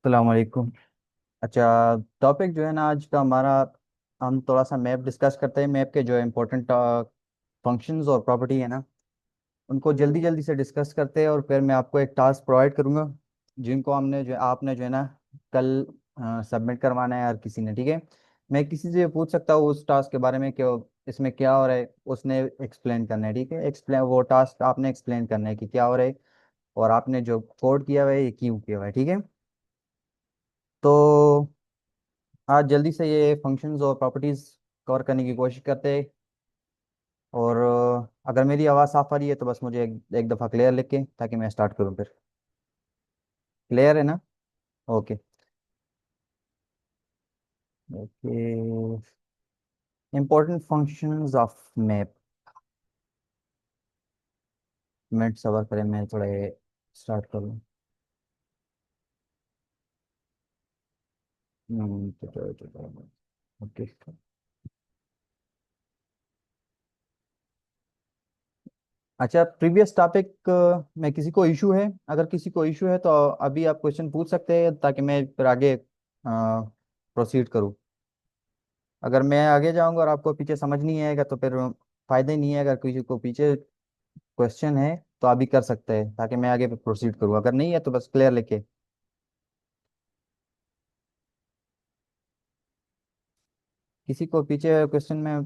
अस्सलाम वालेकुम। अच्छा, टॉपिक जो है ना आज का हमारा, हम थोड़ा सा मैप डिस्कस करते हैं। मैप के जो इम्पोर्टेंट फंक्शंस और प्रॉपर्टी है ना, उनको जल्दी जल्दी से डिस्कस करते हैं और फिर मैं आपको एक टास्क प्रोवाइड करूंगा, जिनको आपने जो है ना कल सबमिट करवाना है हर किसी ने। ठीक है, मैं किसी से पूछ सकता हूँ उस टास्क के बारे में कि इसमें क्या हो रहा है, उसने एक्सप्लेन करना है। ठीक है, एक्सप्लेन वो टास्क आपने एक्सप्लेन करना है कि क्या हो रहा है और आपने जो कोड किया हुआ है ये क्यों किया हुआ है। ठीक है, तो आज जल्दी से ये फंक्शंस और प्रॉपर्टीज कवर करने की कोशिश करते हैं। और अगर मेरी आवाज़ साफ आ रही है तो बस मुझे एक दफ़ा क्लियर लिख के, ताकि मैं स्टार्ट करूँ फिर। क्लियर है ना? Okay. Okay, important functions of map. Minute सबर करें, मैं थोड़े स्टार्ट करूँ। ओके। अच्छा, प्रीवियस टॉपिक में किसी को इशू है? अगर किसी को इशू है तो अभी आप क्वेश्चन पूछ सकते हैं, ताकि मैं फिर आगे प्रोसीड करूँ। अगर मैं आगे जाऊंगा और आपको पीछे समझ नहीं आएगा तो फिर फायदा ही नहीं है। अगर किसी को पीछे क्वेश्चन है तो आप भी कर सकते हैं, ताकि मैं आगे प्रोसीड करूँ। अगर नहीं है तो बस क्लियर लिखे। किसी को पीछे क्वेश्चन में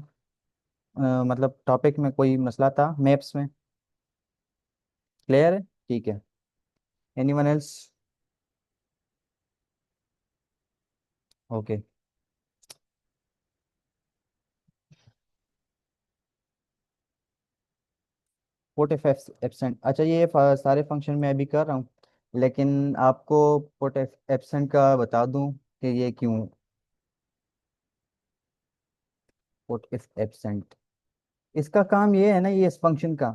मतलब टॉपिक में कोई मसला था मैप्स में? क्लियर है? ठीक है। Anyone else? Okay. Put F absent, अच्छा ये सारे फंक्शन मैं अभी कर रहा हूँ, लेकिन आपको पुट एफ एब्सेंट का बता दूं कि ये क्यों। पुट एफ एब्सेंट, इसका काम ये है ना, ये इस फंक्शन का,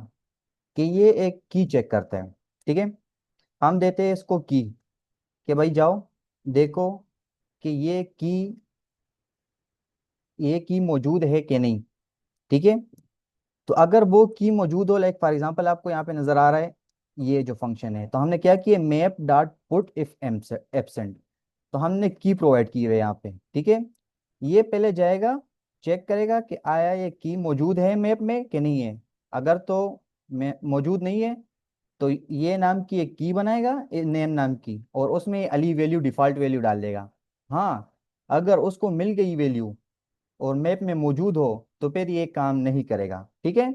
कि ये एक की चेक करता है। ठीक है, हम देते हैं इसको की, कि भाई जाओ देखो कि ये की मौजूद है कि नहीं। ठीक है, तो अगर वो की मौजूद हो, लाइक फॉर एग्जांपल आपको यहाँ पे नजर आ रहा है ये जो फंक्शन है, तो हमने क्या किया, map dot put if absent. तो हमने की प्रोवाइड की है यहाँ पे। ठीक है, ये पहले जाएगा, चेक करेगा कि आया ये की मौजूद है मैप में कि नहीं है। अगर तो मौजूद नहीं है तो ये नाम की एक की बनाएगा, नेम नाम की, और उसमें अली वैल्यू, डिफॉल्ट वैल्यू डाल देगा। हाँ, अगर उसको मिल गई वैल्यू और मैप में मौजूद हो तो फिर ये काम नहीं करेगा। ठीक है,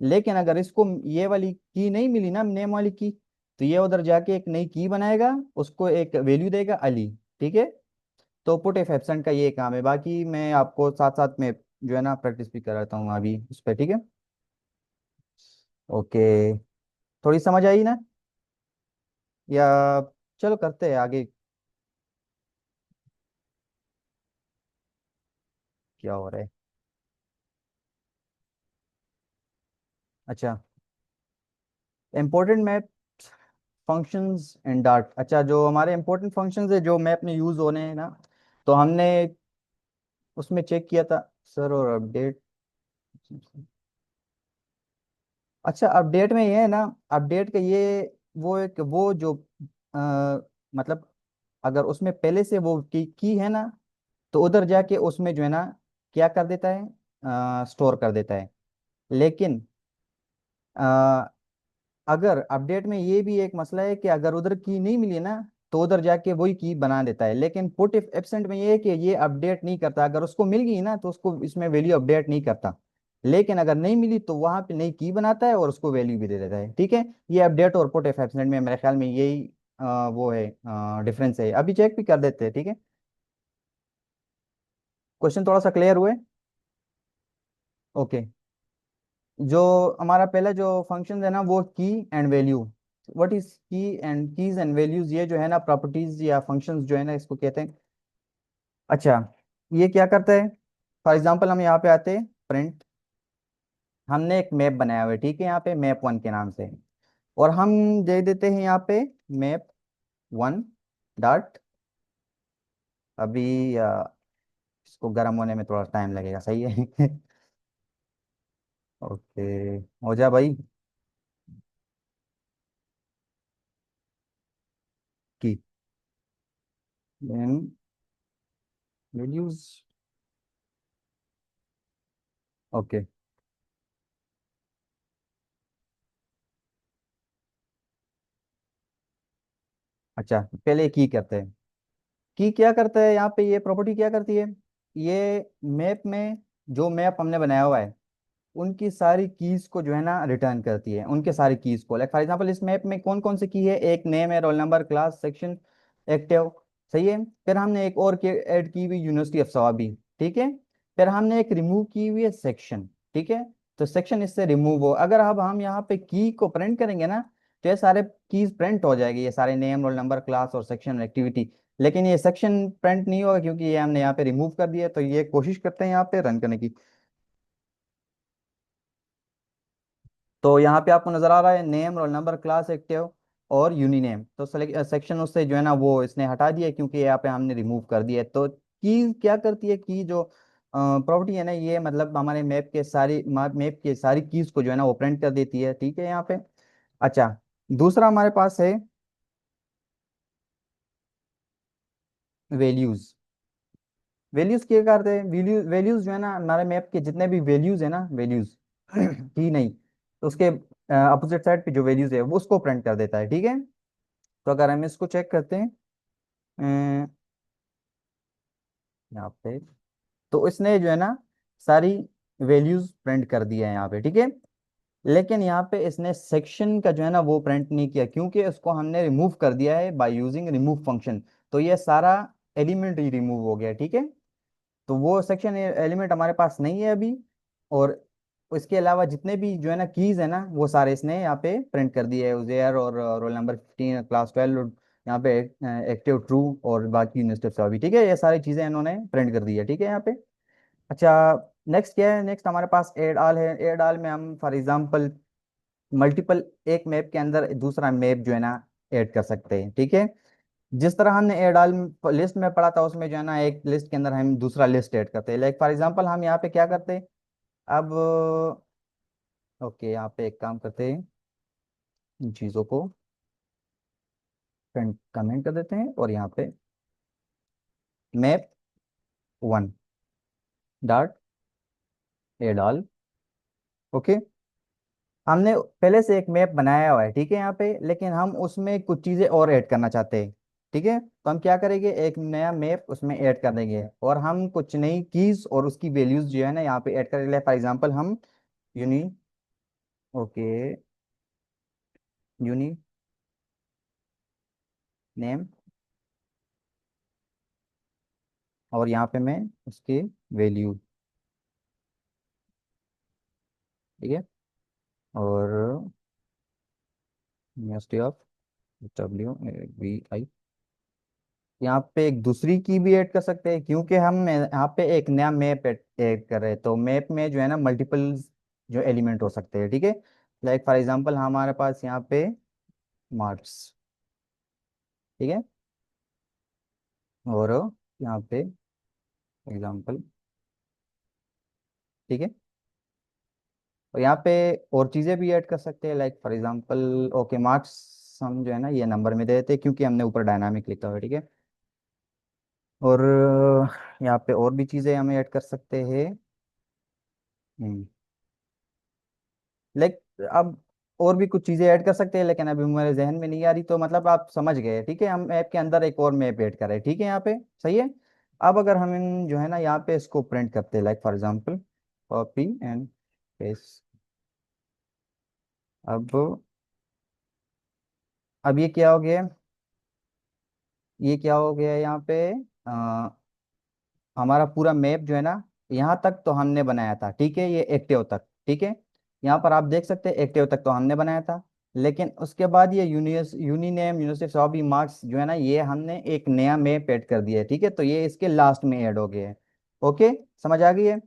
लेकिन अगर इसको ये वाली की नहीं मिली ना, नेम वाली की, तो ये उधर जाके एक नई की बनाएगा, उसको एक वैल्यू देगा अली। ठीक है, तो पुट एफ एब्सेंट का ये काम है। बाकी मैं आपको साथ साथ में जो है ना प्रैक्टिस भी कराता हूँ अभी उस पर। ठीक है, ओके। थोड़ी समझ आई ना? या चलो करते हैं आगे, क्या हो रहा है। अच्छा, important map functions and dart. अच्छा, जो हमारे इंपॉर्टेंट फंक्शंस है जो मैप में यूज होने हैं ना, तो हमने उसमें चेक किया था सर। और अपडेट, अच्छा अपडेट में ये है ना, अपडेट का ये वो एक वो जो मतलब अगर उसमें पहले से वो की है ना, तो उधर जाके उसमें जो है ना क्या कर देता है, स्टोर कर देता है। लेकिन अगर अपडेट में ये भी एक मसला है कि अगर उधर की नहीं मिली ना, तो उधर जाके वही की बना देता है। लेकिन पुट इफ एब्सेंट में ये है कि ये अपडेट नहीं करता। अगर उसको मिल गई ना तो उसको इसमें वैल्यू अपडेट नहीं करता, लेकिन अगर नहीं मिली तो वहां पे नई की बनाता है और उसको वैल्यू भी दे देता है। ठीक है, ये अपडेट और पुट इफ एब्सेंट में मेरे ख्याल में यही वो है, डिफरेंस है। अभी चेक भी कर देते हैं। ठीक है, क्वेश्चन थोड़ा सा क्लियर हुए? ओके, जो हमारा पहला जो फंक्शन है ना वो की एंड वैल्यू। व्हाट इज की एंड कीज एंड वैल्यूज, ये जो है ना प्रॉपर्टीज या फंक्शंस जो है ना इसको कहते हैं। अच्छा, ये क्या करता है? फॉर एग्जांपल हम यहाँ पे आते हैं प्रिंट, हमने एक मैप बनाया हुआ है। ठीक है, यहाँ पे मैप वन के नाम से, और हम दे देते हैं यहाँ पे मैप वन डॉट। अभी इसको गर्म होने में थोड़ा टाइम लगेगा, सही है। ओके, हो जा भाई। की देन वैल्यूज। ओके। अच्छा, पहले की करते हैं। की क्या करता है यहाँ पे, ये प्रॉपर्टी क्या करती है, ये मैप में जो मैप हमने बनाया हुआ है उनकी सारी कीज को जो है ना रिटर्न करती है, उनके सारी कीज को। लाइक फॉर एग्जांपल इस मैप में कौन कौन सी की है, एक नेम है, roll number, class, section, active. सही है। फिर हमने एक और की ऐड की हुई, यूनिवर्सिटी ऑफ सवाबी। ठीक है। फिर हमने एक रिमूव की हुई है, सेक्शन। ठीक है। तो सेक्शन इससे रिमूव हो, अगर अब हम यहाँ पे की को प्रिंट करेंगे ना, तो ये सारे कीज प्रिंट हो जाएगी, ये सारे नेम, रोल नंबर, क्लास और सेक्शन, एक्टिविटी। लेकिन ये सेक्शन प्रिंट नहीं होगा क्योंकि ये हमने यहाँ पे रिमूव कर दिया है। तो ये कोशिश करते हैं यहाँ पे रन करने की। तो यहाँ पे आपको नजर आ रहा है name, roll number, class, active और यूनी नेम। तो सेक्शन उससे जो है ना वो इसने हटा दिया है, क्योंकि यहाँ पे हमने रिमूव कर दिया है। तो की क्या करती है, की जो प्रॉपर्टी है ना, ये मतलब हमारे मैप के सारी कीज को जो है ना वो प्रिंट कर देती है। ठीक है यहाँ पे। अच्छा, दूसरा हमारे पास है वैल्यूज। वैल्यूज क्या करते हैं, वैल्यूज वैल्यूज जो है ना हमारे मैप के जितने भी वैल्यूज है ना, वैल्यूज की नहीं, तो उसके अपोजिट साइड पे जो वैल्यूज है वो उसको प्रिंट कर देता है। ठीक है। तो अगर हम इसको चेक करते हैं यहाँ पे, तो इसने जो है ना सारी वैल्यूज प्रिंट कर दिया है यहाँ पे। ठीक है। लेकिन यहाँ पे इसने सेक्शन का जो है ना वो प्रिंट नहीं किया, क्योंकि इसको हमने रिमूव कर दिया है बाय यूजिंग रिमूव फंक्शन। तो ये सारा एलिमेंट ही रिमूव हो गया। ठीक है। तो वो सेक्शन एलिमेंट हमारे पास नहीं है अभी। और इसके अलावा जितने भी जो है ना कीज है ना वो सारे इसने यहाँ पे प्रिंट कर दिए है, उजेयर और रोल नंबर 15, क्लास 12, यहाँ पे एक्टिव, ट्रू और बाकी यूनिवर्सिटी ऑफ भी। ठीक है। ये सारी चीजें इन्होंने प्रिंट कर दी है। ठीक है यहाँ पे। अच्छा, नेक्स्ट क्या है, नेक्स्ट हमारे पास एड ऑल है। एड ऑल में हम फॉर एग्जांपल मल्टीपल, एक मैप के अंदर दूसरा मैप जो है ना ऐड कर सकते हैं। ठीक है। जिस तरह हमने एड ऑल लिस्ट में पढ़ा था, उसमें जो है ना एक लिस्ट के अंदर हम दूसरा लिस्ट ऐड करते हैं। लाइक फॉर एग्जांपल हम यहाँ पे क्या करते हैं अब। ओके, यहाँ पे एक काम करते हैं, इन चीज़ों को कमेंट कर देते हैं और यहाँ पे map 1 dot add all. Okay. हमने पहले से एक मैप बनाया हुआ है। ठीक है यहाँ पे, लेकिन हम उसमें कुछ चीज़ें और ऐड करना चाहते हैं। ठीक है। तो हम क्या करेंगे, एक नया मैप उसमें ऐड कर देंगे और हम कुछ नई कीज और उसकी वैल्यूज जो है ना यहाँ पे ऐड करेंगे। फॉर एग्जांपल हम यूनी, ओके, यूनी नेम, और यहाँ पे मैं उसके वैल्यू। ठीक है। और यूनिवर्सिटी ऑफ WAVI, यहाँ पे एक दूसरी की भी ऐड कर सकते हैं, क्योंकि हम यहाँ पे एक नया मैप ऐड कर रहे हैं। तो मैप में जो है ना मल्टीपल जो एलिमेंट हो सकते हैं। ठीक है। लाइक फॉर एग्जांपल हमारे पास यहाँ पे मार्क्स। ठीक है। और यहाँ पे एग्जांपल। ठीक है। और यहाँ पे और चीज़ें भी ऐड कर सकते हैं, like for example okay marks हम जो है ना ये नंबर में दे देते हैं, क्योंकि हमने ऊपर डायनामिक लिखा हुआ है। ठीक है। और यहाँ पे और भी चीज़ें हमें ऐड कर सकते हैं। लाइक अब और भी कुछ चीजें ऐड कर सकते हैं, लेकिन अभी मेरे जहन में नहीं आ रही। तो मतलब आप समझ गए। ठीक है। हम ऐप के अंदर एक और मैप ऐड करें। ठीक है यहाँ पे। सही है। अब अगर हम जो है ना यहाँ पे इसको प्रिंट करते हैं, like for example copy and paste. अब अब ये क्या हो गया यहाँ पे, हमारा पूरा मैप जो है ना यहाँ तक तो हमने बनाया था। ठीक है। ये एक्टिव तक। ठीक है। यहाँ पर आप देख सकते हैं एक्टिव तक तो हमने बनाया था, लेकिन उसके बाद ये यूनिनेम, यूनिवर्सिटी ऑफ मार्क्स जो है ना ये हमने एक नया मैप ऐड कर दिया है। ठीक है। तो ये इसके लास्ट में ऐड हो गए हैं। ओके, समझ आ गई है।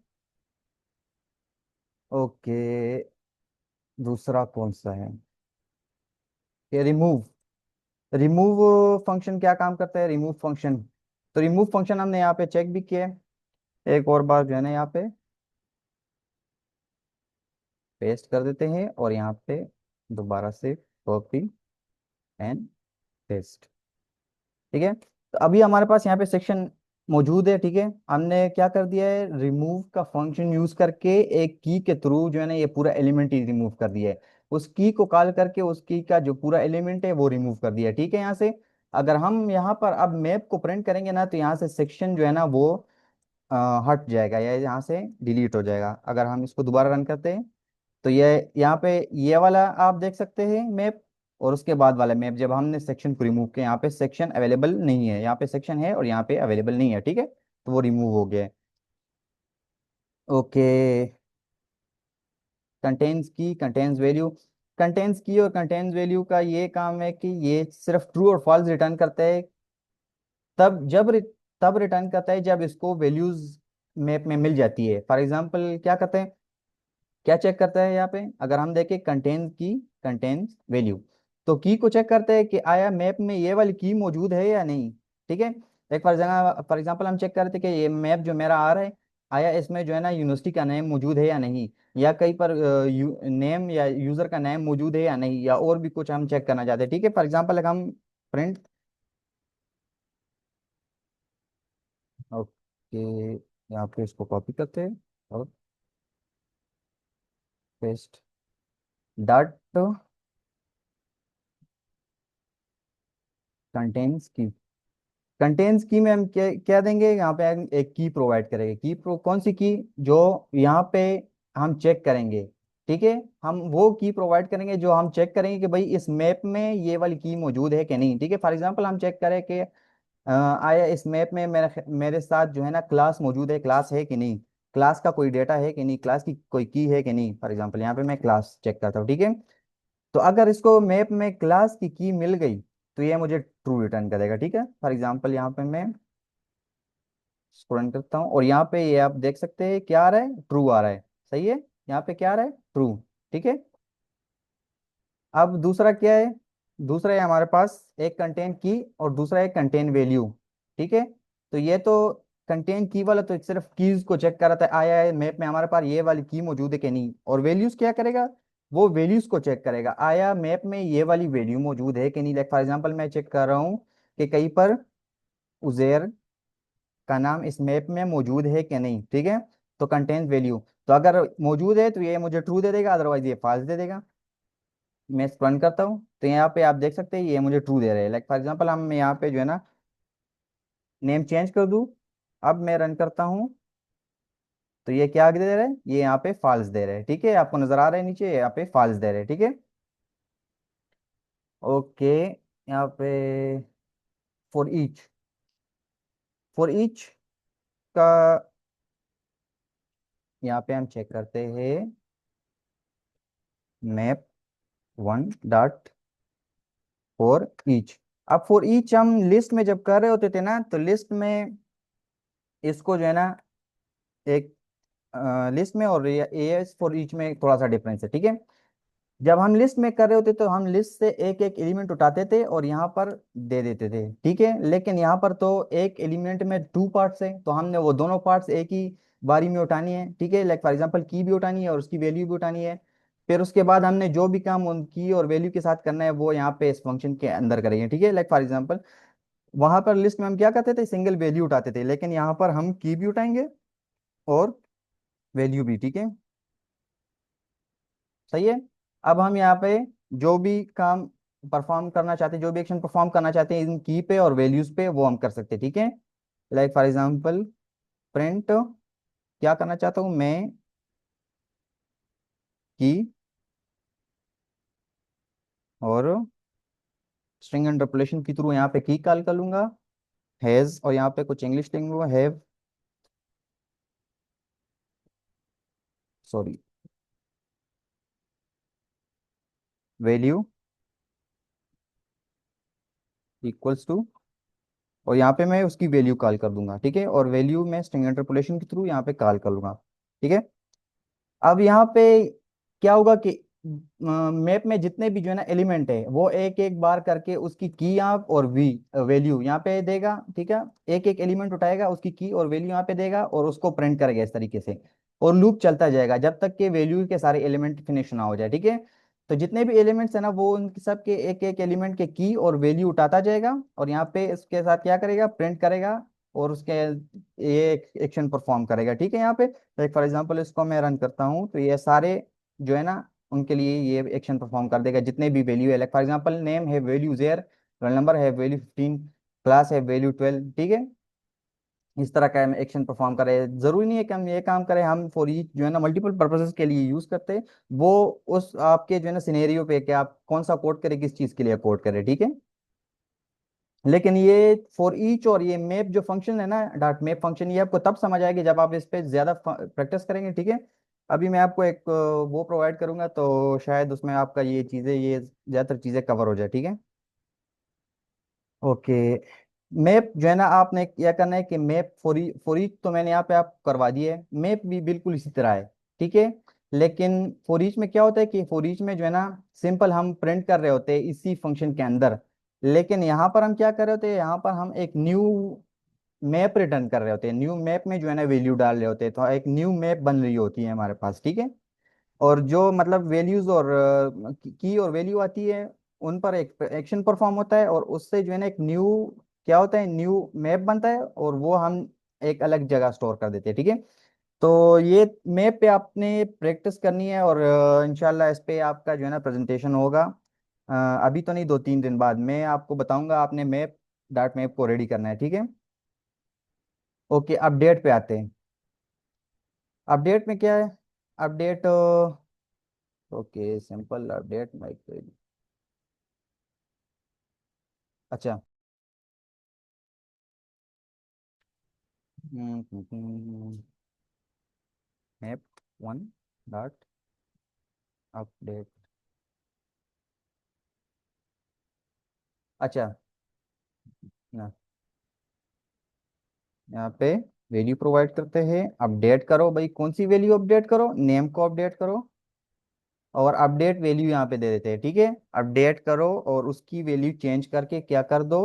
ओके, दूसरा कौन सा है, ये रिमूव। रिमूव फंक्शन क्या काम करता है, रिमूव फंक्शन। तो रिमूव फंक्शन हमने यहाँ पे चेक भी किया है। एक और बार जो है ना यहाँ पे पेस्ट कर देते हैं और यहाँ पे दोबारा से कॉपी एंड पेस्ट। ठीक है। तो अभी हमारे पास यहाँ पे सेक्शन मौजूद है, ठीक है। हमने क्या कर दिया है, रिमूव का फंक्शन यूज करके एक की के थ्रू जो है ना ये पूरा एलिमेंट ही रिमूव कर दिया है। उस की को कॉल करके उस की का जो पूरा एलिमेंट है वो रिमूव कर दिया है, ठीक है। यहाँ से अगर हम यहाँ पर अब मैप को प्रिंट करेंगे ना, तो यहाँ से सेक्शन जो है ना वो हट जाएगा या यहाँ से डिलीट हो जाएगा। अगर हम इसको दोबारा रन करते हैं तो ये यहाँ पे ये वाला आप देख सकते हैं मैप, और उसके बाद वाला मैप जब हमने सेक्शन को रिमूव किया, यहाँ पे सेक्शन अवेलेबल नहीं है, यहाँ पे सेक्शन है और यहाँ पे अवेलेबल नहीं है, ठीक है। तो वो रिमूव हो गया है। ओके। कंटेन्स की, कंटेन्स वैल्यू। कंटेन्स की और कंटेन्स वैल्यू का ये काम है कि ये सिर्फ ट्रू और फॉल्स रिटर्न करता है, तब जब तब रिटर्न करता है जब इसको वैल्यूज मैप में मिल जाती है। फॉर एग्जांपल क्या करते हैं, क्या चेक करता है यहाँ पे, अगर हम देखें कंटेन्स की, कंटेन्स वैल्यू, तो की को चेक करते हैं कि आया मैप में ये वाली की मौजूद है या नहीं, ठीक है। एक फॉर एग्जांपल हम चेक करते हैं कि ये मैप जो मेरा आ रहा है, आया इसमें जो है ना यूनिवर्सिटी का नेम मौजूद है या नहीं, या कहीं पर नेम या यूजर का नेम मौजूद है या नहीं, या और भी कुछ हम चेक करना चाहते हैं, ठीक है। फॉर एग्जाम्पल अगर हम प्रिंट, ओके, यहाँ पे इसको कॉपी करते हैं और पेस्ट डॉट कंटेन्स की। कंटेन्स की में हम क्या क्या देंगे, यहाँ पे हम एक की प्रोवाइड करेंगे। की प्रो कौन सी की, जो यहाँ पे हम चेक करेंगे, ठीक है। हम वो की प्रोवाइड करेंगे जो हम चेक करेंगे कि भाई इस मैप में ये वाली की मौजूद है कि नहीं, ठीक है। फॉर एग्जांपल हम चेक करें कि आया इस मैप में मेरे साथ जो है ना क्लास मौजूद है, क्लास है कि नहीं, क्लास का कोई डेटा है कि नहीं, क्लास की कोई की है कि नहीं। फॉर एग्जांपल यहाँ पे मैं क्लास चेक करता हूँ, ठीक है। तो अगर इसको मैप में क्लास की मिल गई तो ये मुझे ट्रू रिटर्न करेगा, ठीक है। फॉर एग्जांपल यहाँ पे मैं इसको रन करता हूँ और यहाँ पे ये आप देख सकते हैं क्या आ रहा है, ट्रू आ रहा है, सही है। यहाँ पे क्या आ रहा है, ट्रू, ठीक है। अब दूसरा क्या है, दूसरा है हमारे पास एक कंटेन की और दूसरा है कंटेन वैल्यू, ठीक है। तो ये तो कंटेन की वाला तो सिर्फ कीज को चेक कर रहा था, आया है मैप में हमारे पास ये वाली की मौजूद है कि नहीं, और वैल्यूज क्या करेगा, वो वैल्यूज को चेक करेगा, आया मैप में ये वाली वैल्यू मौजूद है कि नहीं। लाइक फॉर एग्जांपल मैं चेक कर रहा हूँ कि कहीं पर उजेर का नाम इस मैप में मौजूद है कि नहीं, ठीक है। तो कंटेन वैल्यू, तो अगर मौजूद है तो ये मुझे ट्रू दे देगा, अदरवाइज ये फॉल्स दे देगा। मैं इसको रन करता हूँ तो यहाँ पे आप देख सकते हैं ये मुझे ट्रू दे रहे हैं। लाइक फॉर एग्जांपल हम यहाँ पे जो है ना नेम चेंज कर दूँ, अब मैं रन करता हूँ तो ये क्या दे रहे हैं, ये यहाँ पे फॉल्स दे रहे हैं, ठीक है। आपको नजर आ रहा है नीचे यहाँ पे फॉल्स दे रहे हैं, ठीक है। ओके। यहाँ पे फॉर ईच, फॉर ईच का यहाँ पे हम चेक करते हैं map one dot for each. अब फॉर ईच हम लिस्ट में जब कर रहे होते थे ना, तो लिस्ट में इसको जो है ना एक लिस्ट में और ए फॉर ईच में थोड़ा सा डिफरेंस है, ठीक है। जब हम लिस्ट में कर रहे होते तो हम लिस्ट से एक एक एलिमेंट उठाते थे और यहाँ पर दे देते थे, ठीक है। लेकिन यहाँ पर तो एक एलिमेंट में टू पार्ट्स है, तो हमने वो दोनों पार्ट्स एक ही बारी में उठानी है, ठीक है। लाइक फॉर एग्जांपल की भी उठानी है और उसकी वैल्यू भी उठानी है। फिर उसके बाद हमने जो भी काम उनकी और वैल्यू के साथ करना है वो यहाँ पे इस फंक्शन के अंदर करेंगे, ठीक है। लाइक फॉर एग्जांपल वहां पर लिस्ट में हम क्या करते थे, सिंगल वैल्यू उठाते थे, लेकिन यहाँ पर हम की भी उठाएंगे और वैल्यू भी, ठीक है। सही है। अब हम यहाँ पे जो भी काम परफॉर्म करना चाहते हैं, जो भी एक्शन परफॉर्म करना चाहते हैं इन की पे और वैल्यूज पे, वो हम कर सकते हैं, ठीक है। लाइक फॉर एग्जांपल प्रिंट, क्या करना चाहता हूँ मैं, की और स्ट्रिंग इंटरपोलेशन के थ्रू यहाँ पे की कॉल कर लूंगा, हैज, और यहाँ पे कुछ इंग्लिश लिख लूंगा, have, sorry, value equals to, और यहाँ पे मैं उसकी वैल्यू कॉल कर दूंगा, ठीक है। और वैल्यू मैं स्ट्रिंग इंटरपोलेशन के थ्रू यहाँ पे कॉल कर लूंगा, ठीक है। अब यहाँ पे क्या होगा कि मैप में जितने भी जो है ना एलिमेंट है वो एक एक बार करके उसकी की आप और वी वैल्यू यहाँ पे देगा, ठीक है। एक एक एलिमेंट उठाएगा, उसकी की और वैल्यू यहाँ पे देगा और उसको प्रिंट करेगा इस तरीके से, और लूप चलता जाएगा जब तक कि वैल्यू के सारे एलिमेंट फिनिश ना हो जाए, ठीक है। तो जितने भी एलिमेंट्स है ना वो उनके सब के एक एक एलिमेंट के की और वैल्यू उठाता जाएगा, और यहाँ पे इसके साथ क्या करेगा, प्रिंट करेगा, और उसके ये एक्शन परफॉर्म करेगा। ठीक है, यहाँ पे लाइक फॉर एग्जांपल इसको मैं रन करता हूँ तो ये सारे जो है ना उनके लिए ये एक्शन परफॉर्म कर देगा, जितने भी वैल्यू है। लाइक फॉर एग्जांपल नेम है वैल्यू जेर, रोल नंबर है वैल्यू 15, क्लास है वैल्यू 12। ठीक है, इस तरह का हम एक्शन परफॉर्म करें। जरूरी नहीं है कि हम ये काम करें, हम फॉर ईच जो है ना मल्टीपल पर्पसेस के लिए यूज करते हैं। वो उस आपके जो है ना सिनेरियो पे कि आप कौन सा कोड करें, किस चीज के लिए कोड करें। ठीक है, लेकिन ये फॉर ईच और ये मैप जो फंक्शन है ना, डॉट मैप फंक्शन, ये आपको तब समझ आएगी जब आप इस पे ज्यादा प्रैक्टिस करेंगे। ठीक है, अभी मैं आपको एक वो प्रोवाइड करूंगा तो शायद उसमें आपका ये चीजें, ये ज्यादातर चीजें कवर हो जाए। ठीक है, ओके। मैप जो है ना आपने क्या करना है कि मैप फॉर ईच तो मैंने यहाँ पे आप करवा दिया है, मैप भी बिल्कुल इसी तरह है। ठीक है, लेकिन फॉर ईच में क्या होता है कि फॉर ईच में जो है ना सिंपल हम प्रिंट कर रहे होते हैं इसी फंक्शन के अंदर, लेकिन यहाँ पर हम क्या कर रहे होते हैं, यहाँ पर हम एक न्यू मैप रिटर्न कर रहे होते हैं। न्यू मैप में जो है ना वैल्यू डाल रहे होते हैं, तो एक न्यू मैप बन रही होती है हमारे पास। ठीक है, और जो मतलब वैल्यूज और की और वैल्यू आती है उन पर एक एक्शन परफॉर्म होता है, और उससे जो है ना एक न्यू क्या होता है, न्यू मैप बनता है, और वो हम एक अलग जगह स्टोर कर देते हैं। ठीक है, तो ये मैप पे आपने प्रैक्टिस करनी है, और इंशाल्लाह इस पे आपका जो है ना प्रेजेंटेशन होगा। अ, अभी तो नहीं, 2-3 दिन बाद मैं आपको बताऊंगा आपने मैप डॉट मैप को रेडी करना है। ठीक है, ओके, अपडेट पे आते हैं। अपडेट में क्या है, update, okay simple update mic. अच्छा, मैप वन डॉट अपडेट। अच्छा, ना यहाँ पे वैल्यू प्रोवाइड करते हैं, अपडेट करो भाई, कौन सी वैल्यू अपडेट करो, नेम को अपडेट करो, और अपडेट वैल्यू यहाँ पे दे देते हैं। ठीक है, अपडेट करो और उसकी वैल्यू चेंज करके क्या कर दो,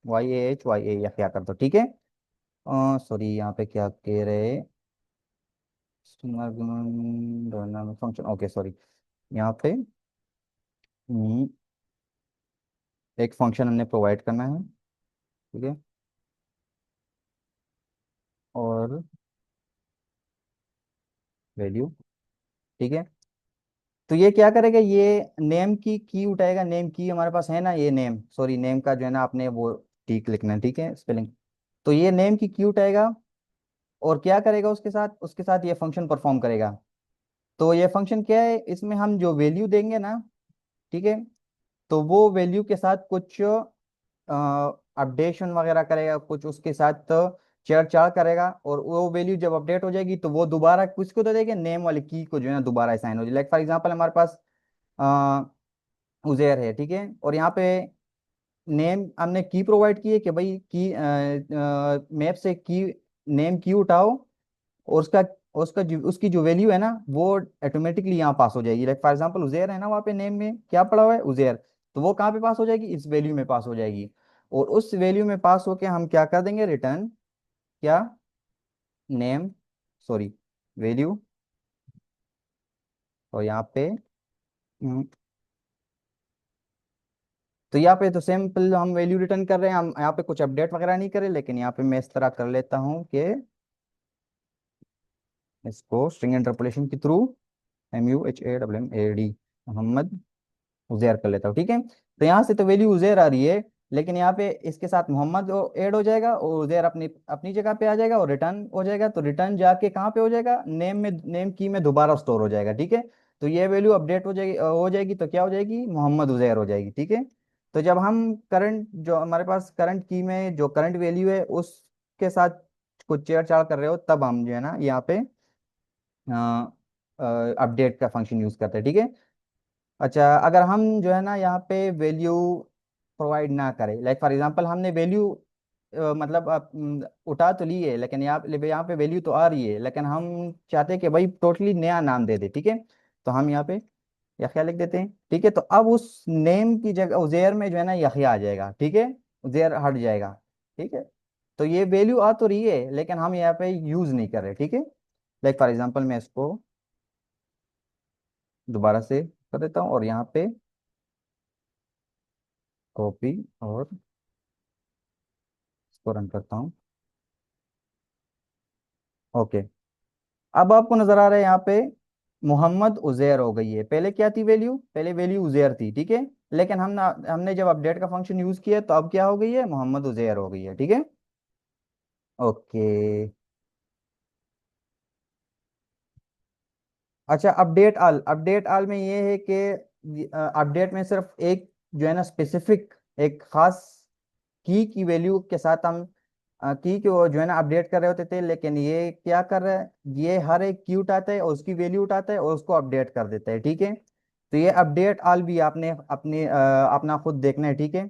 YAH YA या क्या कर दो। ठीक है, सॉरी यहाँ पे क्या कह रहे, फंक्शन, ओके सॉरी, यहाँ पे एक फंक्शन हमने प्रोवाइड करना है। ठीक है, और वैल्यू। ठीक है, तो ये क्या करेगा, ये नेम की उठाएगा, नेम की हमारे पास है ना, ये नेम, सॉरी नेम का जो है ना आपने वो ठीक लिखना है। ठीक है, स्पेलिंग। तो ये नेम की उठाएगा, और क्या करेगा उसके साथ ये फंक्शन परफॉर्म करेगा। तो ये फंक्शन क्या है, इसमें हम जो वैल्यू देंगे ना, ठीक है, तो वो वैल्यू के साथ कुछ अपडेशन वगैरह करेगा, कुछ उसके साथ छेड़छाड़ करेगा, और वो वैल्यू जब अपडेट हो जाएगी तो वो दोबारा किसको दे देगा, नेम वाली की को जो है ना दोबारा असाइन हो जाए। लाइक फॉर एग्जांपल हमारे पास उजेर है। ठीक है, और यहाँ पे नेम हमने की प्रोवाइड की है कि भाई की मैप से की नेम की उठाओ, और उसकी जो वैल्यू है ना वो ऑटोमेटिकली यहाँ पास हो जाएगी। लाइक फॉर एग्जांपल उजेर है ना, वहाँ पे नेम में क्या पड़ा हुआ है, उजेर, तो वो कहाँ पे पास हो जाएगी, इस वैल्यू में पास हो जाएगी। और उस वैल्यू में पास होके हम क्या कर देंगे, रिटर्न क्या, नेम, सॉरी वैल्यू, और यहाँ पे तो यहाँ पे तो सिंपल हम वैल्यू रिटर्न कर रहे हैं, हम यहाँ पे कुछ अपडेट वगैरह नहीं करें, लेकिन यहाँ पे मैं इस तरह कर लेता हूँ कि इसको स्ट्रिंग इंटरपोलेशन के थ्रू MUHAMMAD मोहम्मद उजैर कर लेता हूँ। ठीक है, तो यहाँ से तो वैल्यू उजैर आ रही है, लेकिन यहाँ पे इसके साथ मोहम्मद ऐड हो जाएगा, और उजैर अपनी अपनी जगह पे आ जाएगा, और रिटर्न हो जाएगा। तो रिटर्न जाके कहाँ पे हो जाएगा, नेम में, नेम की में दोबारा स्टोर हो जाएगा। ठीक है, तो ये वैल्यू अपडेट हो जाएगी तो क्या हो जाएगी, मोहम्मद उजैर हो जाएगी। ठीक है, तो जब हम करंट जो हमारे पास करंट की में जो करंट वैल्यू है उसके साथ कुछ छेड़छाड़ कर रहे हो, तब हम जो है ना यहाँ पे अपडेट का फंक्शन यूज करते हैं। ठीक है, अच्छा, अगर हम जो है ना यहाँ पे वैल्यू प्रोवाइड ना करें, लाइक फॉर एग्जांपल हमने वैल्यू मतलब उठा तो ली है, लेकिन यहाँ पे वैल्यू तो आ रही है, लेकिन हम चाहते हैं कि भाई टोटली नया नाम दे दे। ठीक है, तो हम यहाँ पे यखया लिख देते हैं। ठीक है, तो अब उस नेम की जगह उजेर में जो है ना यखया आ जाएगा। ठीक है, उजेर हट जाएगा। ठीक है, तो ये वैल्यू आ तो रही है, लेकिन हम यहाँ पे यूज नहीं कर रहे। ठीक है, लाइक फॉर एग्जांपल मैं इसको दोबारा से कर देता हूँ और यहाँ पे कॉपी और इसको रन करता हूँ। ओके। अब आपको नजर आ रहा है यहाँ पे मोहम्मद उजैर हो गई है। पहले क्या थी वैल्यू? पहले वैल्यू उजैर थी, ठीक है। लेकिन हमने जब अपडेट का फंक्शन यूज किया तो अब क्या हो गई है? मोहम्मद उजैर हो गई है, ठीक है। ओके। अच्छा, अपडेट आल में ये है कि अपडेट में सिर्फ एक जो है ना स्पेसिफिक एक खास की वैल्यू के साथ हम की को जो है ना अपडेट कर रहे होते थे। लेकिन ये क्या कर रहा है? ये हर एक की उठाता है और उसकी वैल्यू उठाता है और उसको अपडेट कर देता है, ठीक है। तो ये अपडेट आल भी आपने अपना खुद देखना है, ठीक है।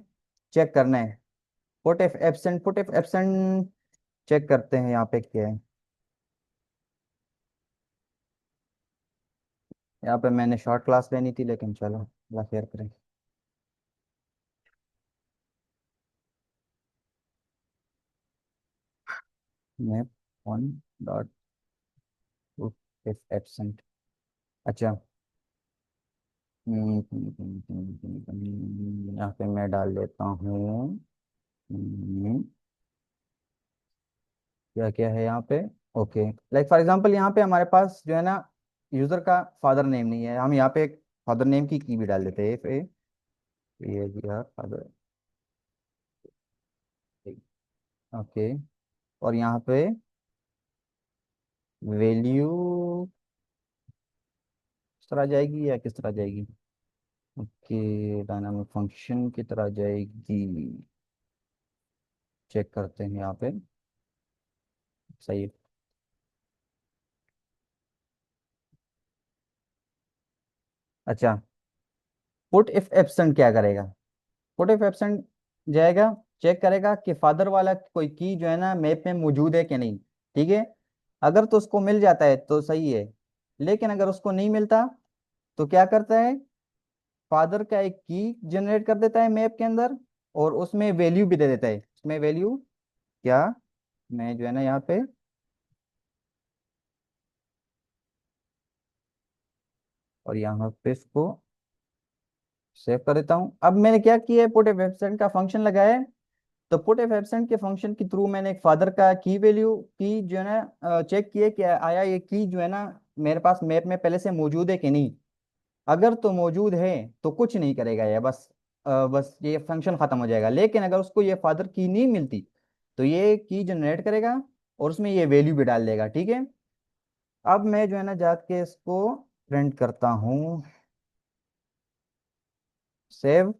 चेक करना है। पुट इफ एब्सेंट चेक करते हैं यहाँ पे क्या है। यहाँ पे मैंने शॉर्ट क्लास लेनी थी, लेकिन चलो अल्लाह खैर करें। Map one dot put if absent. अच्छा। यहाँ पे मैं डाल देता हूँ। हम्म, क्या क्या है यहाँ पे? ओके। लाइक फॉर एग्जांपल यहाँ पे हमारे पास जो है ना यूजर का फादर नेम नहीं है। हम यहाँ पे एक फादर नेम की भी डाल देते हैं। ये दिया फादर। ओके। और यहाँ पे वैल्यू किस तरह जाएगी या किस तरह जाएगी? ओके, डायनामिक फंक्शन की तरह जाएगी। चेक करते हैं यहाँ पे। सही है। अच्छा, पुट इफ एब्सेंट क्या करेगा? पुट इफ एब्सेंट जाएगा, चेक करेगा कि फादर वाला कोई की जो है ना मैप में मौजूद है कि नहीं, ठीक है। अगर तो उसको मिल जाता है तो सही है। लेकिन अगर उसको नहीं मिलता तो क्या करता है? फादर का एक की जनरेट कर देता है मैप के अंदर और उसमें वैल्यू भी दे देता है। उसमें वैल्यू क्या? मैं जो है ना यहाँ पे और यहाँ पे इसको सेव कर देता हूँ। अब मैंने क्या किया है? पुट इफ एब्सेंट का फंक्शन लगाया है। तो पुट इफ एब्सेंट के फंक्शन के थ्रू मैंने एक फादर का की वैल्यू की जो है ना चेक किए कि आया ये की जो है ना मेरे पास मैप में पहले से मौजूद है कि नहीं। अगर तो मौजूद है तो कुछ नहीं करेगा ये, बस ये फंक्शन खत्म हो जाएगा। लेकिन अगर उसको ये फादर की नहीं मिलती तो ये की जनरेट करेगा और उसमें ये वैल्यू भी डाल देगा, ठीक है। अब मैं जो है ना जाके इसको प्रिंट करता हूँ। सेव।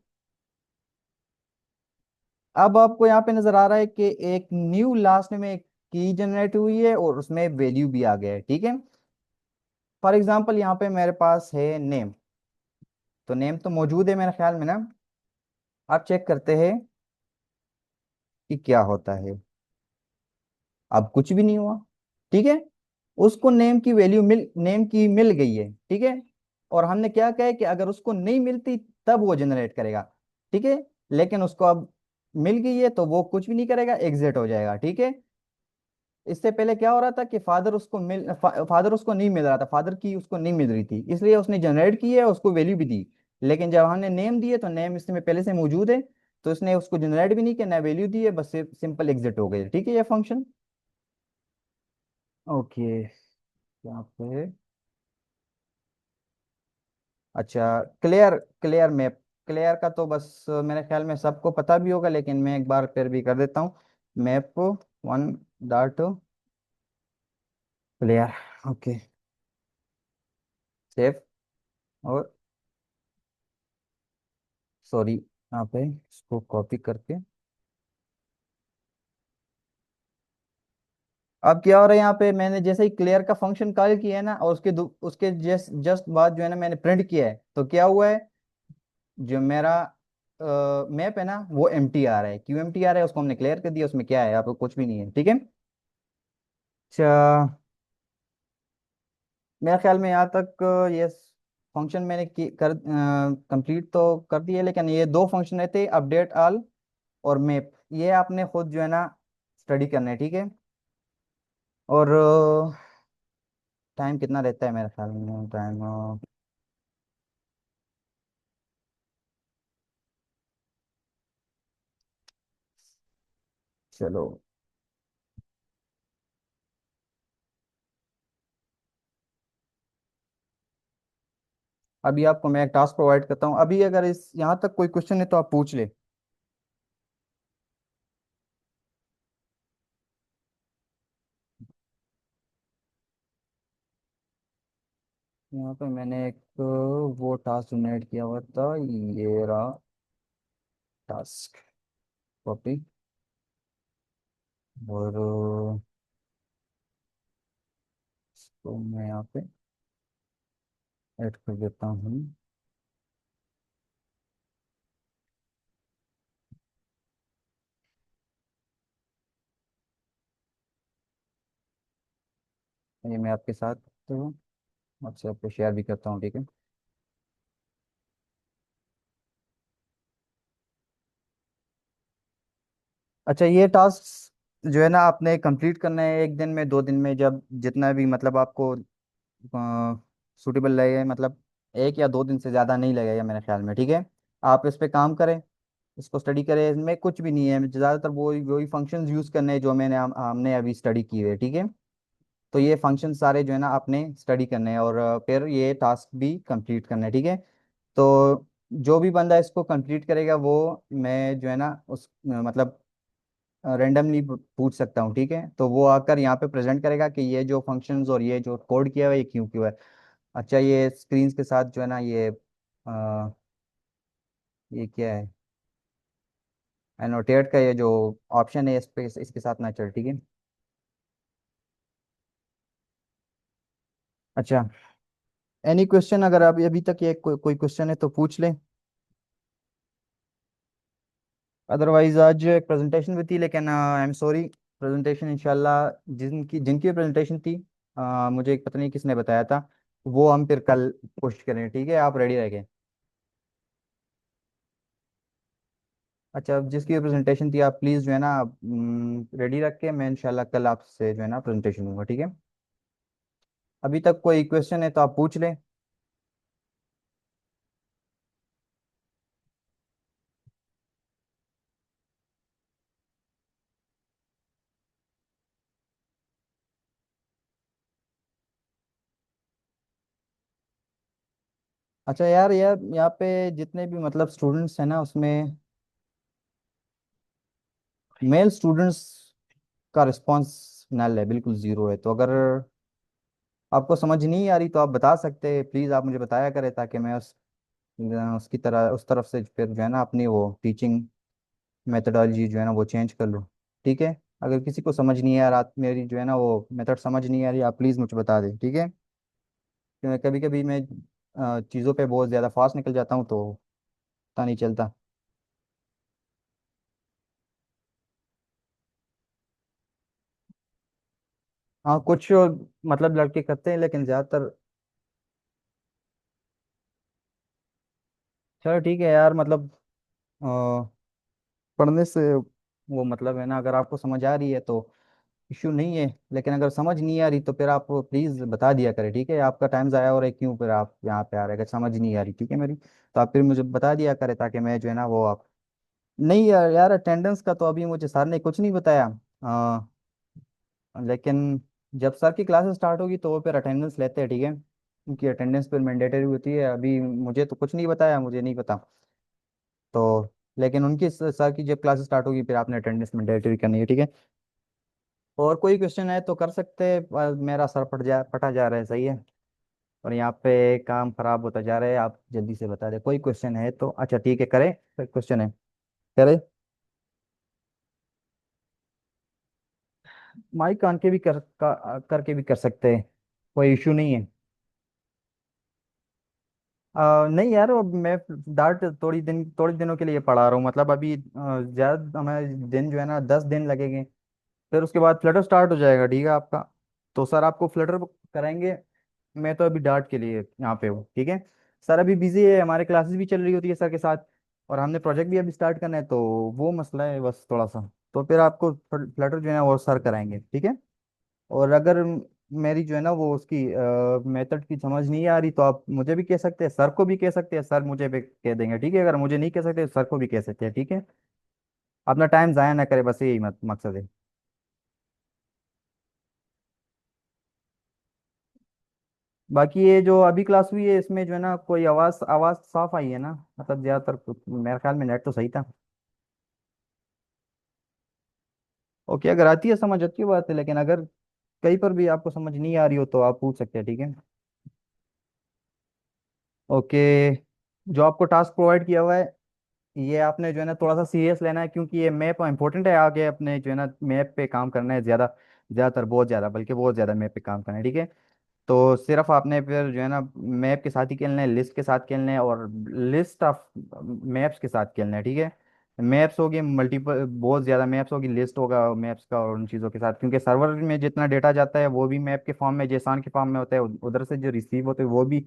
अब आपको यहाँ पे नजर आ रहा है कि एक न्यू लास्ट में एक की जनरेट हुई है और उसमें वैल्यू भी आ गया है, ठीक है। फॉर एग्जांपल यहाँ पे मेरे पास है नेम। तो नेम तो मौजूद है मेरे ख्याल में ना। आप चेक करते हैं कि क्या होता है। अब कुछ भी नहीं हुआ, ठीक है। उसको नेम की मिल गई है, ठीक है। और हमने क्या कहा है कि अगर उसको नहीं मिलती तब वो जनरेट करेगा, ठीक है। लेकिन उसको अब मिल गई है तो वो कुछ भी नहीं करेगा, एग्जिट हो जाएगा, ठीक है। इससे पहले क्या हो रहा था कि फादर उसको नहीं मिल रहा था, फादर की उसको नहीं मिल रही थी, इसलिए उसने जनरेट की है, उसको वैल्यू भी दी। लेकिन जब हमने नेम दिए तो नेम इसमें पहले से मौजूद है, तो इसने उसको जनरेट भी नहीं किया ना वैल्यू दी है, बस सिर्फ सिंपल एग्जिट हो गई, ठीक है ये फंक्शन। ओके। यहाँ पे अच्छा, क्लियर क्लियर मैप। क्लियर का तो बस मेरे ख्याल में सबको पता भी होगा, लेकिन मैं एक बार फिर भी कर देता हूँ। Map one dot clear. Okay. Save. और सॉरी, यहाँ पे इसको कॉपी करके अब क्या हो रहा है यहाँ पे? मैंने जैसे ही क्लियर का फंक्शन कॉल किया है ना और उसके जस्ट जस्ट बाद जो है ना मैंने प्रिंट किया है, तो क्या हुआ है? जो मेरा मैप है ना वो एम्प्टी आ रहा है। क्यों एम्प्टी आ रहा है? उसको हमने क्लियर कर दिया, उसमें क्या है? आपको कुछ भी नहीं है, ठीक है। अच्छा, मेरे ख्याल में यहाँ तक ये फंक्शन मैंने कंप्लीट तो कर दिए। लेकिन ये दो फंक्शन रहते, अपडेट ऑल और मैप, ये आपने खुद जो है ना स्टडी करना है, ठीक है। और टाइम कितना रहता है मेरे ख्याल में? टाइम चलो, अभी आपको मैं एक टास्क प्रोवाइड करता हूँ। अभी अगर इस यहाँ तक कोई क्वेश्चन है तो आप पूछ ले। यहाँ पे मैंने एक वो टास्क जनरेट किया हुआ था, ये रहा टास्क, कॉपी, और इसको मैं यहाँ पे ऐड कर देता हूँ। ये मैं आपके साथ व्हाट्सएप पे शेयर भी करता हूँ, ठीक है। अच्छा, ये टास्क जो है ना आपने कंप्लीट करना है एक दिन में, 2 दिन में, जब जितना भी मतलब आपको सूटेबल लगे, मतलब 1 या 2 दिन से ज़्यादा नहीं लगेगा मेरे ख्याल में, ठीक है। आप इस पे काम करें, इसको स्टडी करें। इसमें कुछ भी नहीं है, ज़्यादातर वही वही फंक्शंस यूज़ करने हैं जो हमने अभी स्टडी की है, ठीक है। तो ये फंक्शन सारे जो है ना आपने स्टडी करने हैं, और फिर ये टास्क भी कंप्लीट करना है, ठीक है। तो जो भी बंदा इसको कंप्लीट करेगा वो, मैं जो है ना उस मतलब रेंडमली पूछ सकता हूँ, ठीक है। तो वो आकर यहाँ पे प्रेजेंट करेगा कि ये जो फंक्शंस और ये जो कोड किया हुआ है ये क्यों किया हुआ है। अच्छा, ये स्क्रीन के साथ जो है ना ये क्या है, एनोटेट का ये जो ऑप्शन है इस पे, इसके साथ ना चल, ठीक है। अच्छा, एनी क्वेश्चन, अगर अभी अभी तक ये कोई क्वेश्चन है तो पूछ लें। अदरवाइज आज एक प्रेजेंटेशन भी थी, लेकिन आई एम सॉरी, प्रेजेंटेशन इंशाल्लाह जिनकी जिनकी प्रेजेंटेशन थी, मुझे पता नहीं किसने बताया था, वो हम फिर कल पोस्ट करें, ठीक है। आप रेडी रह गए? अच्छा, अब जिसकी प्रेजेंटेशन थी आप प्लीज़ जो है ना रेडी रख के, मैं इंशाल्लाह कल आपसे जो है ना प्रेजेंटेशन दूंगा, ठीक है। अभी तक कोई क्वेश्चन है तो आप पूछ लें। अच्छा यार, यार यहाँ पे जितने भी मतलब स्टूडेंट्स हैं ना, उसमें मेल स्टूडेंट्स का रिस्पांस नल है, बिल्कुल ज़ीरो है। तो अगर आपको समझ नहीं आ रही तो आप बता सकते हैं, प्लीज़ आप मुझे बताया करें, ताकि मैं उसकी तरह उस तरफ से फिर जो है ना अपनी वो टीचिंग मेथडोलॉजी जो है ना वो चेंज कर लूँ, ठीक है। अगर किसी को समझ नहीं आ रहा, मेरी जो है ना वो मेथड समझ नहीं आ रही, आप प्लीज़ मुझे बता दें, ठीक है। क्योंकि कभी कभी मैं चीज़ों पे बहुत ज़्यादा फास्ट निकल जाता हूँ, तो पता नहीं चलता। हाँ, कुछ मतलब लड़के करते हैं, लेकिन ज़्यादातर। चलो ठीक है यार, मतलब अ, पढ़ने से वो मतलब है ना, अगर आपको समझ आ रही है तो इश्यू नहीं है, लेकिन अगर समझ नहीं आ रही तो फिर आप प्लीज़ बता दिया करें, ठीक है। आपका टाइम ज़ाया हो रहा है, क्यों फिर आप यहाँ पे आ रहे हैं अगर समझ नहीं आ रही, ठीक है मेरी, तो आप फिर मुझे बता दिया करें, ताकि मैं जो है ना वो आप। नहीं यार, यार अटेंडेंस का तो अभी मुझे सर ने कुछ नहीं बताया, लेकिन जब सर की क्लासेस स्टार्ट होगी तो वो फिर अटेंडेंस लेते हैं, ठीक है। उनकी अटेंडेंस फिर मैंडेटरी होती है। अभी मुझे तो कुछ नहीं बताया, मुझे नहीं पता। तो लेकिन उनकी सर की जब क्लासेस स्टार्ट होगी फिर आपने अटेंडेंस मैंडेटरी करनी है, ठीक है। और कोई क्वेश्चन है तो कर सकते हैं, पर मेरा सर पटा जा रहा है, सही है। और यहाँ पे काम खराब होता जा रहा है, आप जल्दी से बता दें कोई क्वेश्चन है तो। अच्छा ठीक है, करें, कोई क्वेश्चन है, करें। माइक आन के भी करके भी कर सकते हैं, कोई इशू नहीं है। नहीं यार, अब मैं डार्ट थोड़ी दिनों के लिए पढ़ा रहा हूँ, मतलब अभी ज़्यादा हमें दिन जो है ना 10 दिन लगेंगे, फिर उसके बाद फ्लटर स्टार्ट हो जाएगा, ठीक है आपका। तो सर आपको फ्लटर कराएंगे। मैं तो अभी डार्ट के लिए यहाँ पे हूँ, ठीक है। सर अभी बिजी है, हमारे क्लासेस भी चल रही होती है सर के साथ, और हमने प्रोजेक्ट भी अभी स्टार्ट करना है, तो वो मसला है बस थोड़ा सा। तो फिर आपको फ्लटर जो है ना वो सर कराएंगे, ठीक है। और अगर मेरी जो है ना वो उसकी मेथड की समझ नहीं आ रही तो आप मुझे भी कह सकते हैं, सर को भी कह सकते हैं, सर मुझे भी कह देंगे, ठीक है। अगर मुझे नहीं कह सकते सर को भी कह सकते हैं, ठीक है। अपना टाइम जाया ना करे, बस यही मकसद है। बाकी ये जो अभी क्लास हुई है इसमें जो है ना, कोई आवाज आवाज साफ आई है ना? मतलब ज्यादातर मेरे ख्याल में नेट तो सही था। ओके, अगर आती है समझ अच्छी बात है, लेकिन अगर कहीं पर भी आपको समझ नहीं आ रही हो तो आप पूछ सकते हैं, ठीक है। ओके, जो आपको टास्क प्रोवाइड किया हुआ है, ये आपने जो है ना थोड़ा सा सीरियस लेना है, क्योंकि ये मैप इंपॉर्टेंट है। आगे अपने जो है ना मैप पे काम करना है ज़्यादा, ज़्यादातर बहुत ज़्यादा, बल्कि बहुत ज़्यादा मैप पे काम करना है, ठीक है। तो सिर्फ आपने फिर जो है ना मैप के साथ ही खेलना है, लिस्ट के साथ खेलना है, और लिस्ट ऑफ मैप्स के साथ खेलना है, ठीक है। मैप्स होगी मल्टीपल, बहुत ज़्यादा मैप्स होगी, लिस्ट होगा मैप्स का, और उन चीज़ों के साथ, क्योंकि सर्वर में जितना डेटा जाता है वो भी मैप के फॉर्म में, जेसन के फॉर्म में होता है। उधर से जो रिसीव होते हैं वो भी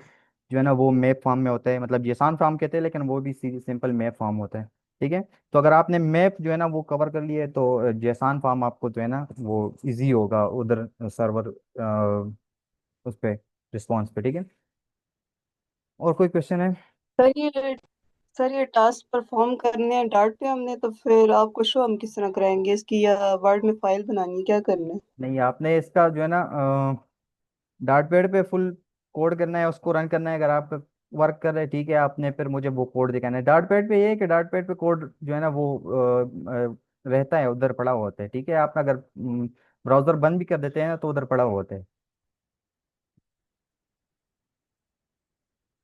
जो है ना वो मैप फॉर्म में होता है, मतलब जेसन फॉर्म कहते हैं, लेकिन वो भी सिंपल मैप फॉर्म होता है, ठीक है। तो अगर आपने मैप जो है ना वो कवर कर लिए, तो जेसन फॉर्म आपको जो है ना वो इजी होगा उधर सर्वर उस पे, रिस्पॉन्स पे, ठीक है। और कोई क्वेश्चन है? सर ये सर ये टास्क परफॉर्म करने हैं डार्ट पे हमने, तो फिर आपको शो हम किस तरह कराएंगे इसकी, या वर्ड में फाइल बनानी है, क्या करना है? नहीं, आपने इसका जो है ना डार्ट पैड पे फुल कोड करना है, उसको रन करना है। अगर आप वर्क कर रहे हैं, ठीक है, आपने फिर मुझे वो कोड दिखाना है। डार्ट पैड पे ये है कि डार्ट पैड पे कोड जो है ना वो रहता है, उधर पड़ा हुआ होता है, ठीक है। आप अगर ब्राउजर बंद भी कर देते हैं ना, तो उधर पड़ा हुआ होता है,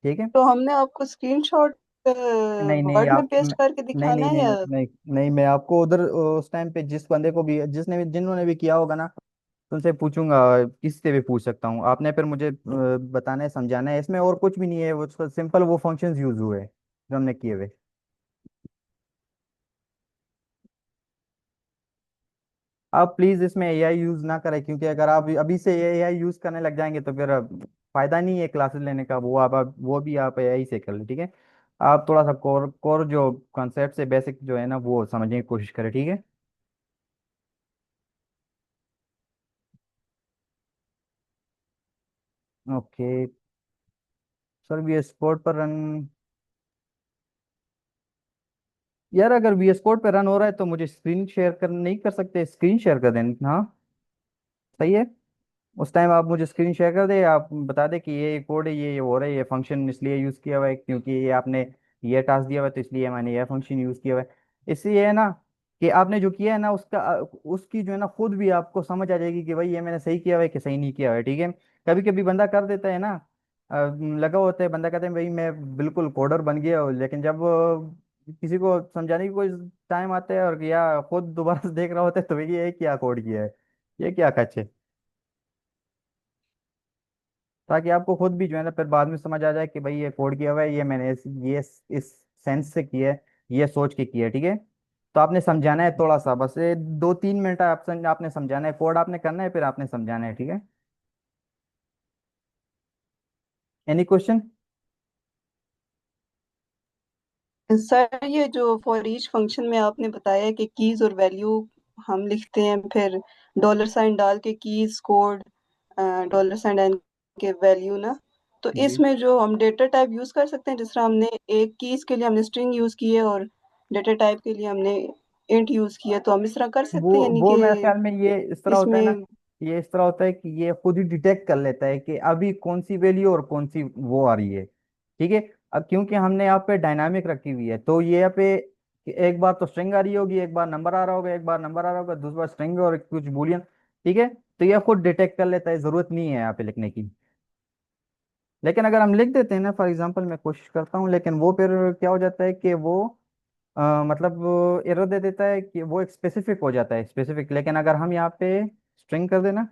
ठीक है। तो हमने आपको स्क्रीनशॉट नहीं नहीं वर्ड में आप पेस्ट करके नहीं दिखाना नहीं है नहीं या? नहीं नहीं, मैं आपको उधर उस टाइम पे जिस बंदे को भी, जिसने भी, जिन्होंने भी किया होगा ना, तुमसे पूछूंगा, किसी से भी पूछ सकता हूँ। आपने फिर मुझे बताना है, समझाना है, इसमें और कुछ भी नहीं है। वो सिंपल वो फंक्शंस यूज हुए हैं जो हमने किए हुए। आप प्लीज इसमें एआई यूज ना करें, क्योंकि अगर आप अभी से एआई यूज करने लग जाएंगे तो फिर फायदा नहीं है क्लासेस लेने का। वो आप वो भी आप एआई से कर लें, ठीक है। आप थोड़ा सा कोर कोर जो कॉन्सेप्ट है, बेसिक जो है ना वो समझने की कोशिश करें, ठीक है। Okay sir, V S code पर रन, यार अगर वी एस कोड पर रन हो रहा है तो मुझे स्क्रीन शेयर कर नहीं कर सकते? स्क्रीन शेयर कर दें, हाँ सही है। उस टाइम आप मुझे स्क्रीन शेयर कर दे, आप बता दे कि ये कोड है, ये हो रहा है, ये फंक्शन इसलिए यूज़ किया हुआ है क्योंकि ये आपने ये टास्क दिया हुआ है, तो इसलिए मैंने ये फंक्शन यूज़ किया हुआ है। इससे ये है ना कि आपने जो किया है ना उसका उसकी जो है ना खुद भी आपको समझ आ जाएगी कि भाई ये मैंने सही किया हुआ है कि सही नहीं किया हुआ है, ठीक है। कभी कभी बंदा कर देता है ना, लगा होता है, बंदा कहता है भाई मैं बिल्कुल कोडर बन गया हूँ, लेकिन जब किसी को समझाने की कोई टाइम आता है, और या खुद दोबारा से देख रहा होता है, तो भाई ये क्या कोड किया है, ये क्या कच है, ताकि आपको खुद भी जो है ना फिर बाद में समझ आ जाए कि भाई ये कोड किया हुआ है, ये मैंने ये इस सेंस से किया है, ये सोच के किया है, ठीक है। तो आपने समझाना है थोड़ा सा, बस ये 2-3 मिनट आपने समझाना है, कोड आपने करना है, फिर आपने समझाना है, ठीक है। Any question? सर ये जो फॉर ईच फंक्शन में आपने बताया कि कीज और वैल्यू हम लिखते हैं, फिर डॉलर साइन डाल के keys code, dollar sign N के वैल्यू ना, तो जी, इसमें जो हम डेटा टाइप यूज कर सकते हैं, जिस तरह हमने एक कीज के लिए हमने स्ट्रिंग यूज की है और डेटा टाइप के लिए हमने इंट यूज किया, तो हम इस तरह कर सकते हैं यानी वो कि मेरे ख्याल में ये इस तरह होता है ना, इसमें? ये इस तरह होता है कि ये खुद ही डिटेक्ट कर लेता है कि अभी कौन सी वैल्यू और कौन सी वो आ रही है, ठीक है। अब क्योंकि हमने यहाँ पे डायनामिक रखी हुई है, तो ये यहाँ पे एक बार तो स्ट्रिंग आ रही होगी, एक बार नंबर आ रहा होगा, एक बार नंबर आ रहा होगा, दूसरी बार स्ट्रिंग और कुछ बूलियन, ठीक है। तो ये खुद डिटेक्ट कर लेता है, जरूरत नहीं है यहाँ पे लिखने की। लेकिन अगर हम लिख देते हैं ना, फॉर एग्जाम्पल मैं कोशिश करता हूँ, लेकिन वो फिर क्या हो जाता है कि वो मतलब एरर दे देता है कि वो एक स्पेसिफिक हो जाता है, स्पेसिफिक। लेकिन अगर हम यहाँ पे स्ट्रिंग कर देना,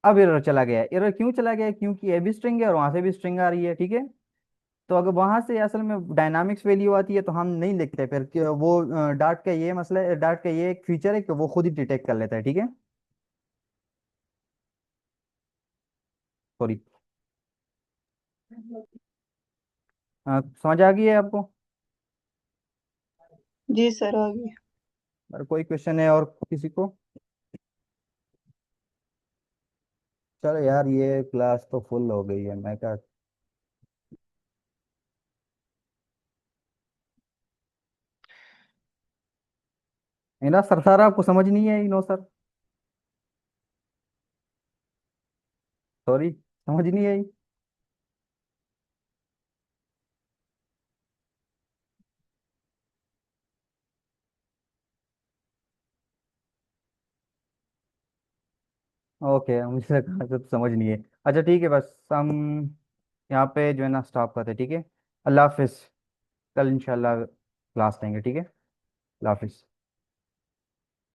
अब एरर चला गया। एरर क्यों चला गया? क्योंकि ये भी स्ट्रिंग है और वहां से भी स्ट्रिंग आ रही है, ठीक है। तो अगर वहां से असल में डायनामिक्स वैल्यू आती है तो हम नहीं लिखते फिर वो डार्ट का ये मसला है, डार्ट का ये एक फीचर है कि वो खुद ही डिटेक्ट कर लेता है, ठीक है। सॉरी, समझ आ गई है आपको? जी सर आगे। और कोई क्वेश्चन है और किसी को? चलो यार, ये क्लास तो फुल हो गई है, मैं क्या। इना सर, सर आपको समझ नहीं है, इनो सर, सॉरी, समझ नहीं आई। ओके, मुझे लगा तो समझ नहीं है। अच्छा ठीक है, बस हम यहाँ पे जो है ना स्टॉप करते हैं, ठीक है। अल्लाह हाफिज़। कल इंशाल्लाह क्लास लेंगे, ठीक है। अल्लाह हाफिज़।